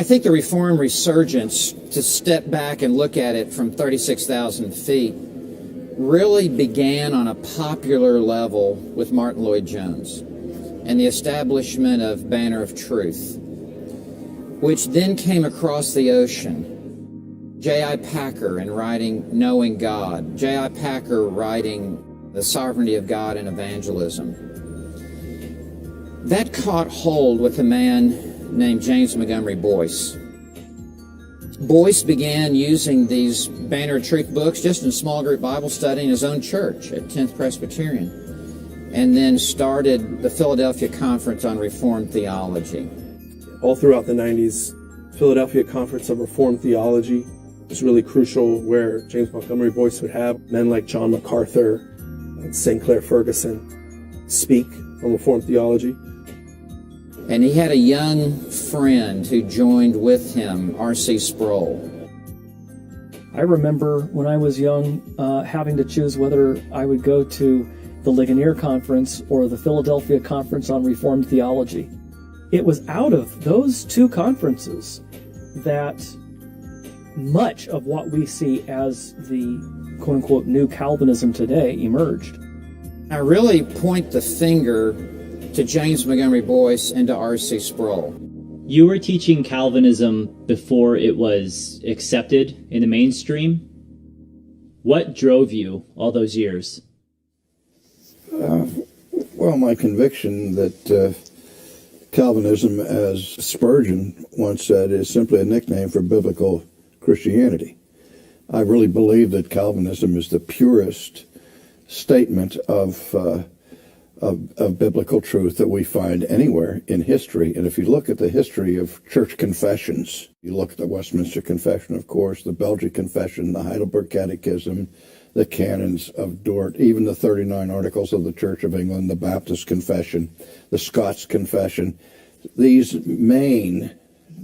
think the Reformed resurgence, to step back and look at it from 36,000 feet, really began on a popular level with Martin Lloyd-Jones and the establishment of Banner of Truth, which then came across the ocean. J.I. Packer in writing Knowing God, J.I. Packer writing The Sovereignty of God in Evangelism. That caught hold with a man named James Montgomery Boyce. Boyce began using these Banner of Truth books just in small group Bible study in his own church at 10th Presbyterian, and then started the Philadelphia Conference on Reformed Theology. All throughout the 90s, Philadelphia Conference of Reformed Theology was really crucial, where James Montgomery Boyce would have men like John MacArthur and St. Clair Ferguson speak on Reformed theology. And he had a young friend who joined with him, R.C. Sproul. I remember when I was young having to choose whether I would go to the Ligonier Conference or the Philadelphia Conference on Reformed Theology. It was out of those two conferences that much of what we see as the quote-unquote new Calvinism today emerged. I really point the finger to James Montgomery Boyce and to R.C. Sproul. You were teaching Calvinism before it was accepted in the mainstream. What drove you all those years? Well, my conviction that Calvinism, as Spurgeon once said, is simply a nickname for biblical Christianity. I really believe that Calvinism is the purest statement of biblical truth that we find anywhere in history. And if you look at the history of church confessions, you look at the Westminster Confession, of course, the Belgic Confession, the Heidelberg Catechism, the canons of Dort, even the 39 Articles of the Church of England, the Baptist Confession, the Scots Confession, these main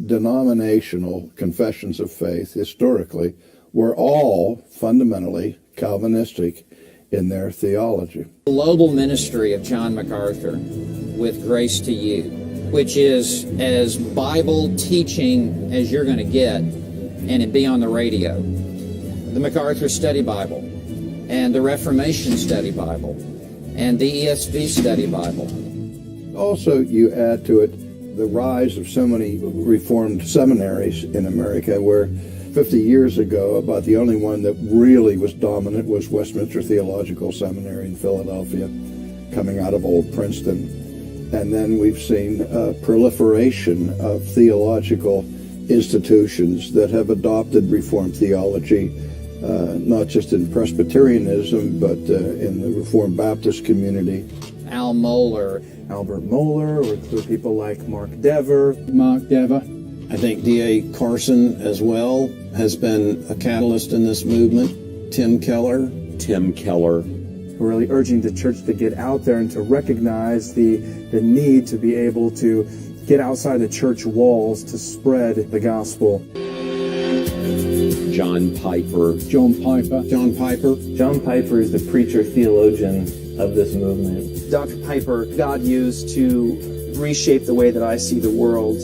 denominational confessions of faith historically were all fundamentally Calvinistic in their theology. Global ministry of John MacArthur with Grace to You, which is as Bible teaching as you're going to get, and it be on the radio. The MacArthur Study Bible, and the Reformation Study Bible, and the ESV Study Bible. Also, you add to it the rise of so many Reformed seminaries in America, where 50 years ago, about the only one that really was dominant was Westminster Theological Seminary in Philadelphia, coming out of Old Princeton. And then we've seen a proliferation of theological institutions that have adopted Reformed theology, not just in Presbyterianism, but in the Reformed Baptist community. Al Mohler. Albert Mohler, or through people like Mark Dever. I think D.A. Carson as well has been a catalyst in this movement. Tim Keller. We're really urging the church to get out there and to recognize the need to be able to get outside the church walls to spread the gospel. John Piper. John Piper is the preacher theologian of this movement. Dr. Piper, God used to reshape the way that I see the world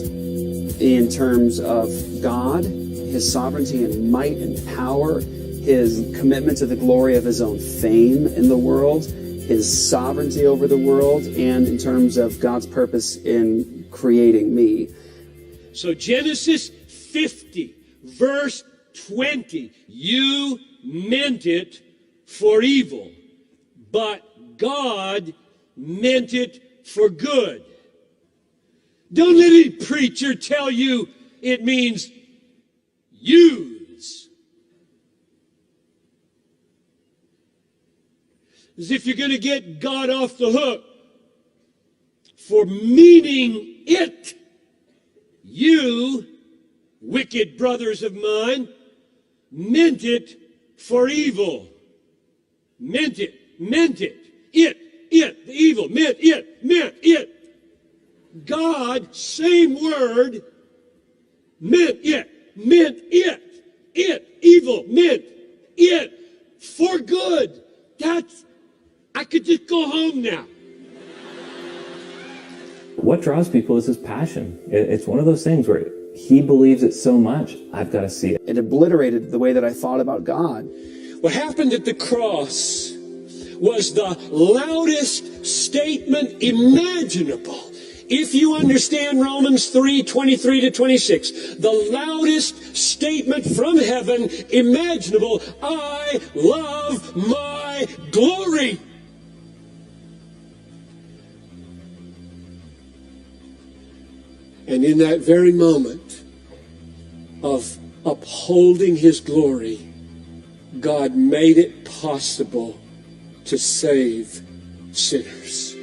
in terms of God, His sovereignty and might and power, His commitment to the glory of His own fame in the world, His sovereignty over the world, and in terms of God's purpose in creating me. So Genesis 50, verse 20, you meant it for evil, but God meant it for good. Don't let any preacher tell you it means use. As if you're going to get God off the hook for meaning it. You, wicked brothers of mine, meant it for evil. Meant it. The evil, meant it. God, same word, meant it, evil, meant it, for good. I could just go home now. What draws people is his passion. It's one of those things where he believes it so much, I've got to see it. It obliterated the way that I thought about God. What happened at the cross was the loudest statement imaginable. If you understand Romans 3:23 to 26, the loudest statement from heaven imaginable, I love my glory. And in that very moment of upholding his glory, God made it possible to save sinners.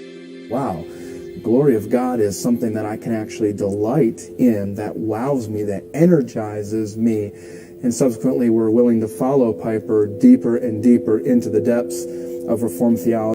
Wow. The glory of God is something that I can actually delight in, that wows me, that energizes me. And subsequently, we're willing to follow Piper deeper and deeper into the depths of Reformed theology.